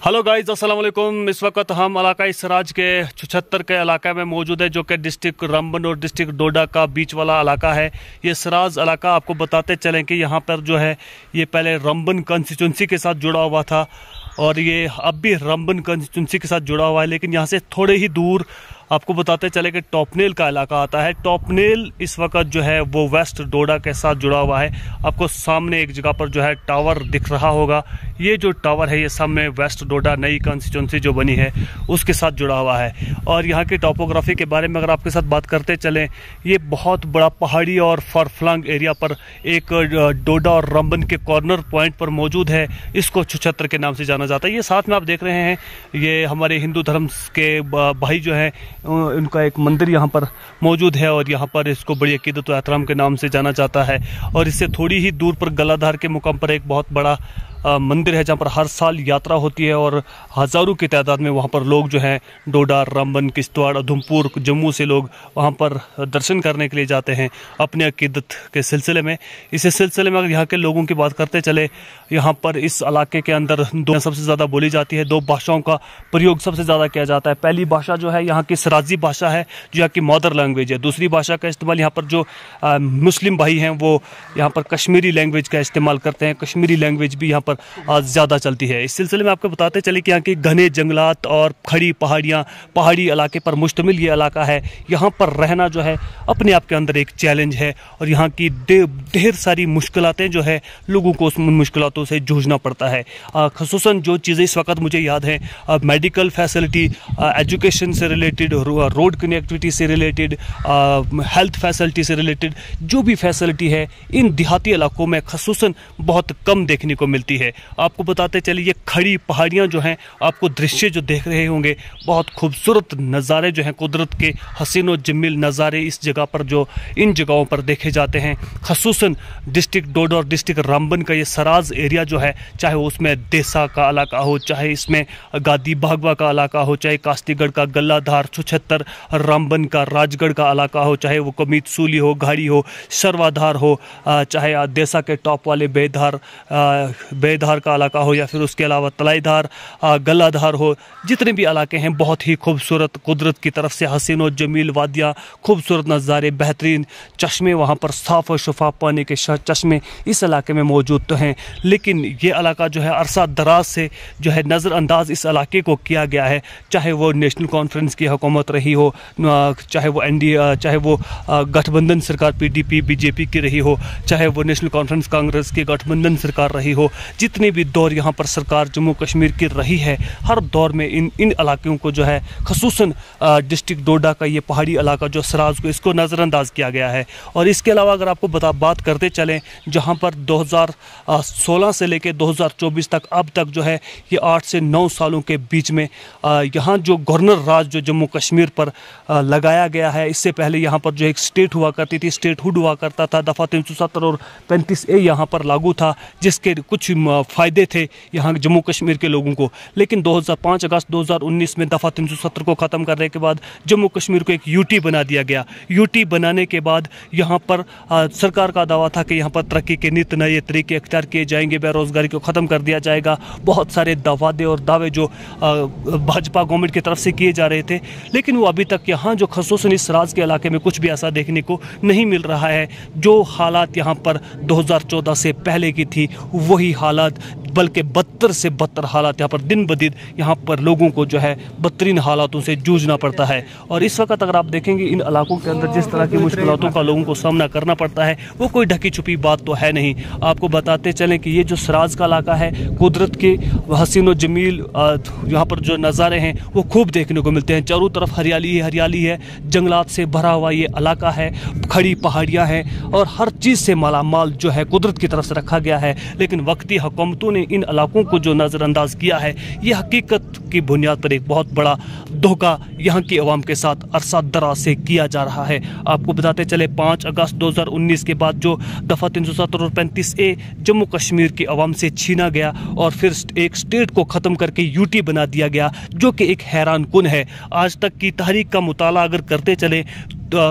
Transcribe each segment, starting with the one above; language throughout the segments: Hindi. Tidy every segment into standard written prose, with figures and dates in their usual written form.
हेलो गाइस, अस्सलाम वालेकुम। इस वक्त हम इलाका सराज के 76 के इलाका में मौजूद है, जो कि डिस्ट्रिक्ट रामबन और डिस्ट्रिक्ट डोडा का बीच वाला इलाका है। ये सराज इलाका आपको बताते चलें कि यहाँ पर जो है ये पहले रामबन कंस्टिट्यूंसी के साथ जुड़ा हुआ था और ये अब भी रामबन कंस्टिट्यूंसी के साथ जुड़ा हुआ है। लेकिन यहाँ से थोड़े ही दूर आपको बताते चले कि टॉपनेल का इलाका आता है। टॉपनेल इस वक्त जो है वो वेस्ट डोडा के साथ जुड़ा हुआ है। आपको सामने एक जगह पर जो है टावर दिख रहा होगा। ये जो टावर है ये सामने वेस्ट डोडा नई कंस्टिट्यूंसी जो बनी है उसके साथ जुड़ा हुआ है। और यहाँ की टोपोग्राफी के बारे में अगर आपके साथ बात करते चलें, ये बहुत बड़ा पहाड़ी और फरफ्लंग एरिया पर एक डोडा और रामबन के कॉर्नर पॉइंट पर मौजूद है। इसको 76 के नाम से जाना जाता है। ये साथ में आप देख रहे हैं, ये हमारे हिंदू धर्म के भाई जो है उनका एक मंदिर यहाँ पर मौजूद है और यहाँ पर इसको बड़ी अकीदत व एहतराम के नाम से जाना जाता है। और इससे थोड़ी ही दूर पर गलाधार के मुकाम पर एक बहुत बड़ा मंदिर है, जहाँ पर हर साल यात्रा होती है और हज़ारों की तादाद में वहाँ पर लोग जो हैं डोडा, रामबन, किश्तवाड़, उधमपुर, जम्मू से लोग वहाँ पर दर्शन करने के लिए जाते हैं अपने अकीदत के सिलसिले में। इसी सिलसिले में अगर यहाँ के लोगों की बात करते चले, यहाँ पर इस इलाके के अंदर दो सबसे ज़्यादा बोली जाती है। दो भाषाओं का प्रयोग सबसे ज़्यादा किया जाता है। पहली भाषा जो है यहाँ की सराजी भाषा है, जो यहाँ की मदर लैंग्वेज है। दूसरी भाषा का इस्तेमाल यहाँ पर जो मुस्लिम भाई हैं वो यहाँ पर कश्मीरी लैंग्वेज का इस्तेमाल करते हैं। कश्मीरी लैंग्वेज भी यहाँ पर ज़्यादा चलती है। इस सिलसिले में आपको बताते चले कि यहाँ के घने जंगलात और खड़ी पहाड़ियाँ, पहाड़ी इलाके पर मुश्तमिल ये इलाका है। यहाँ पर रहना जो है अपने आप के अंदर एक चैलेंज है और यहाँ की ढेर सारी मुश्किलातें जो है लोगों को उन मुश्किलातों से जूझना पड़ता है। ख़ुसूसन जो चीज़ें इस वक्त मुझे याद हैं, मेडिकल फैसिलिटी, एजुकेशन से रिलेटेड, रोड कनेक्टिविटी से रिलेटेड, हेल्थ फैसिलिटी से रिलेटेड जो भी फैसिलिटी है इन देहाती इलाकों में ख़ुसूसन बहुत कम देखने को मिलती है। आपको बताते चलिए, ये खड़ी पहाड़ियाँ जो हैं, आपको दृश्य जो देख रहे होंगे, बहुत खूबसूरत नज़ारे जो हैं, कुदरत के हसीन और जमील नज़ारे इस जगह पर जो इन जगहों पर देखे जाते हैं। ख़ुसूसन डिस्ट्रिक्ट डोडा और डिस्ट्रिक्ट रामबन का ये सराज एरिया जो है, चाहे उसमें देसा का इलाका हो, चाहे इसमें गादी भागवा का इलाका हो, चाहे कास्तीगढ़ का गलाधार, 76 रामबन का राजगढ़ का इलाका हो, चाहे वो कमीत सूली हो, घाड़ी हो, सरवाधार हो, चाहे देसा के टॉप वाले बेधार का इलाका हो, या फिर उसके अलावा तलाईधार, गलाधार हो, जितने भी इलाके हैं बहुत ही खूबसूरत, कुदरत की तरफ से हसीन और जमील वादियाँ, खूबसूरत नज़ारे, बेहतरीन चश्मे, वहाँ पर साफ़ और शफाफ पानी के चश्मे इस इलाके में मौजूद तो हैं। लेकिन ये इलाका जो है अरसा दराज से जो है नज़रअंदाज इस इलाके को किया गया है। चाहे वो नेशनल कॉन्फ्रेंस की हुकूमत रही हो, चाहे वो NDA, चाहे वो गठबंधन सरकार PDP BJP की रही हो, चाहे वो नेशनल कॉन्फ्रेंस कांग्रेस की गठबंधन सरकार रही हो, जितने भी दौर यहाँ पर सरकार जम्मू कश्मीर की रही है, हर दौर में इन इलाकों को जो है ख़ुसूसन डिस्ट्रिक्ट डोडा का ये पहाड़ी इलाका जो सराज को, इसको नज़रअंदाज किया गया है। और इसके अलावा अगर आपको बात करते चलें, जहाँ पर 2016 से लेकर 2024 तक अब तक जो है ये 8 से 9 सालों के बीच में यहाँ जो गवर्नर राज जो जम्मू कश्मीर पर लगाया गया है, इससे पहले यहाँ पर जो एक स्टेट हुआ करती थी, स्टेटहुड हुआ करता था, दफ़ा 370 और 35A यहाँ पर लागू था, जिसके कुछ फ़ायदे थे यहाँ जम्मू कश्मीर के लोगों को। लेकिन 5 अगस्त 2019 में दफ़ा 370 को ख़त्म करने के बाद जम्मू कश्मीर को एक UT बना दिया गया। UT बनाने के बाद यहाँ पर सरकार का दावा था कि यहाँ पर तरक्की के नित नए तरीके अख्तियार किए जाएंगे, बेरोज़गारी को ख़त्म कर दिया जाएगा। बहुत सारे वादे और दावे जो भाजपा गवर्नमेंट की तरफ से किए जा रहे थे, लेकिन वो अभी तक यहाँ जो ख़ुसूसन इस राज के इलाके में कुछ भी ऐसा देखने को नहीं मिल रहा है। जो हालात यहाँ पर 2014 से पहले की थी वही हालात, बल्कि बदतर से बदतर हालात यहाँ पर दिन ब दिन यहाँ पर लोगों को जो है बदतरीन हालातों से जूझना पड़ता है। और इस वक्त अगर आप देखेंगे इन इलाकों के अंदर जिस तरह की मुश्किलों का लोगों को सामना करना पड़ता है, वो कोई ढकी छुपी बात तो है नहीं। आपको बताते चलें कि ये जो सराज का इलाका है, कुदरत के हसीन और जमील यहाँ पर जो नज़ारे हैं वो खूब देखने को मिलते हैं। चारों तरफ हरियाली ही हरियाली है, जंगलात से भरा हुआ ये इलाका है, खड़ी पहाड़ियाँ हैं और हर चीज़ से मालामाल जो है कुदरत की तरफ से रखा गया है। लेकिन वक्ती हुकूमतों ने इन इलाकों को जो नज़रअंदाज किया है, ये हकीकत की बुनियाद पर एक बहुत बड़ा धोखा यहाँ की अवाम के साथ अरसा दराज से किया जा रहा है। आपको बताते चले 5 अगस्त 2019 के बाद जो दफ़ा 370 और 35A जम्मू कश्मीर की अवाम से छीना गया और फिर एक स्टेट को ख़त्म करके UT बना दिया गया, जो कि एक हैरान कुन है। आज तक की तारीख का मुताला अगर करते चले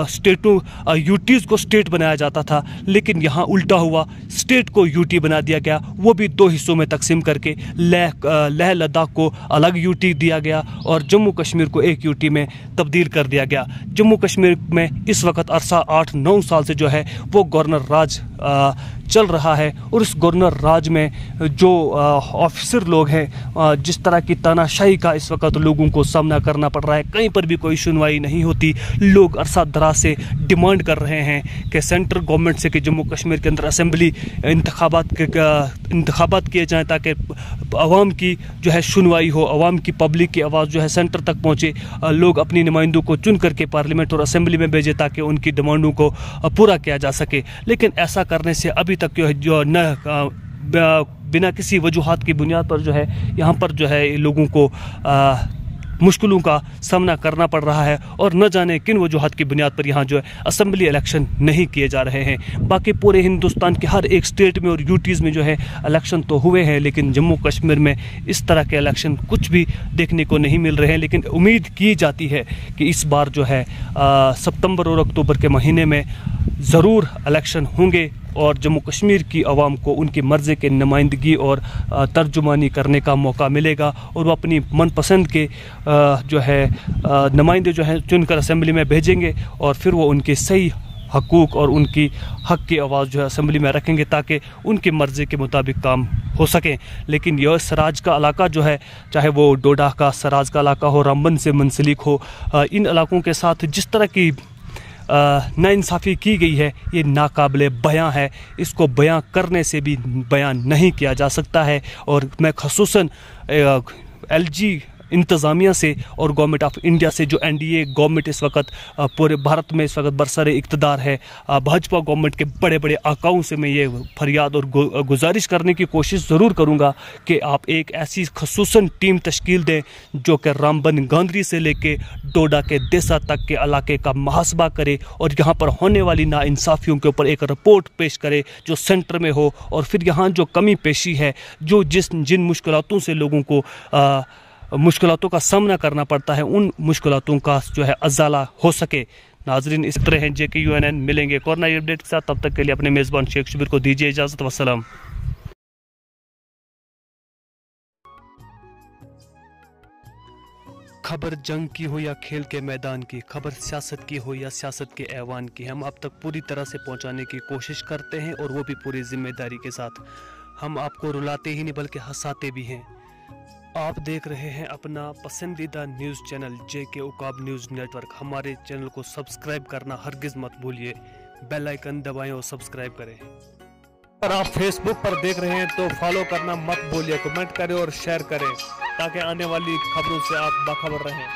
स्टेटों यूटीज़ को स्टेट बनाया जाता था, लेकिन यहाँ उल्टा हुआ, स्टेट को यूटी बना दिया गया, वो भी दो हिस्सों में तकसीम करके। लेह लद्दाख को अलग यूटी दिया गया और जम्मू कश्मीर को एक यूटी में तब्दील कर दिया गया। जम्मू कश्मीर में इस वक्त अरसा 8-9 साल से जो है वो गवर्नर राज चल रहा है, और इस गवर्नर राज में जो ऑफिसर लोग हैं, जिस तरह की तानाशाही का इस वक्त लोगों को सामना करना पड़ रहा है, कहीं पर भी कोई सुनवाई नहीं होती। लोग अरसा दराज से डिमांड कर रहे हैं कि सेंट्रल गवर्नमेंट से कि जम्मू कश्मीर के अंदर असेंबली इंतखाबात किए जाएँ, ताकि आवाम की जो है सुनवाई हो, आवाम की पब्लिक की आवाज़ जो है सेंटर तक पहुँचे, लोग अपनी नुमाइंदों को चुन करके पार्लियामेंट और असेंबली में भेजे ताकि उनकी डिमांडों को पूरा किया जा सके। लेकिन ऐसा करने से अभी तक जो न बिना किसी वजूहात की बुनियाद पर जो है यहाँ पर जो है लोगों को मुश्किलों का सामना करना पड़ रहा है, और न जाने किन वजूहात की बुनियाद पर यहाँ जो है असेंबली इलेक्शन नहीं किए जा रहे हैं। बाकी पूरे हिंदुस्तान के हर एक स्टेट में और यूटीज़ में जो है इलेक्शन तो हुए हैं, लेकिन जम्मू कश्मीर में इस तरह के इलेक्शन कुछ भी देखने को नहीं मिल रहे हैं। लेकिन उम्मीद की जाती है कि इस बार जो है सितंबर और अक्टूबर के महीने में ज़रूर इलेक्शन होंगे और जम्मू कश्मीर की आवाम को उनकी मर्ज़ी के नुमाइंदगी और तर्जुमानी करने का मौका मिलेगा, और वो अपनी मनपसंद के जो है नुमाइंदे जो हैं चुनकर असेंबली में भेजेंगे, और फिर वो उनके सही हकूक़ और उनकी हक़ की आवाज़ जो है असेंबली में रखेंगे ताकि उनकी मर्ज़ी के मुताबिक काम हो सके। लेकिन यह सराज का इलाका जो है, चाहे वो डोडा का सराज का इलाका हो, रामबन से मुंसलिक हो, इन इलाकों के साथ जिस तरह की नाइंसाफ़ी की गई है, ये नाकाबिले बयां है। इसको बयां करने से भी बयां नहीं किया जा सकता है। और मैं ख़ुसूसन LG इंतज़ामिया से और गवर्नमेंट ऑफ इंडिया से, जो NDA गवर्नमेंट इस वक्त पूरे भारत में इस वक्त बरसरे इक़्तिदार है, भाजपा गवर्नमेंट के बड़े बड़े आकाओं से मैं ये फरियाद और गुजारिश करने की कोशिश ज़रूर करूँगा कि आप एक ऐसी ख़ुसूसन टीम तश्कील दें जो कि रामबन गांधरी से लेके डोडा के देसा तक के इलाके का मुहासबा करे और यहाँ पर होने वाली नाइंसाफ़ियों के ऊपर एक रिपोर्ट पेश करे जो सेंटर में हो, और फिर यहाँ जो कमी पेशी है, जो जिन मुश्किलातों से लोगों को मुश्किलातों का सामना करना पड़ता है, उन मुश्किलातों का जो है अज़ाला हो सके। नाजरीन, इस तरह हैं JKUNN, मिलेंगे एक और नई अपडेट के साथ। तब तक के लिए अपने मेज़बान शेख शुबीर को दीजिए इजाज़त। वस्सलाम। खबर जंग की हो या खेल के मैदान की, खबर सियासत की हो या सियासत के ऐवान की, हम आप तक पूरी तरह से पहुंचाने की कोशिश करते हैं, और वो भी पूरी जिम्मेदारी के साथ। हम आपको रुलाते ही नहीं बल्कि हंसाते भी हैं। आप देख रहे हैं अपना पसंदीदा news channel JK Uqab news network. हमारे चैनल को सब्सक्राइब करना हरगिज़ मत भूलिए, बेल आइकन दबाएं और सब्सक्राइब करें। अगर आप फेसबुक पर देख रहे हैं तो फॉलो करना मत भूलिए, कमेंट करें और शेयर करें ताकि आने वाली खबरों से आप बाखबर रहें।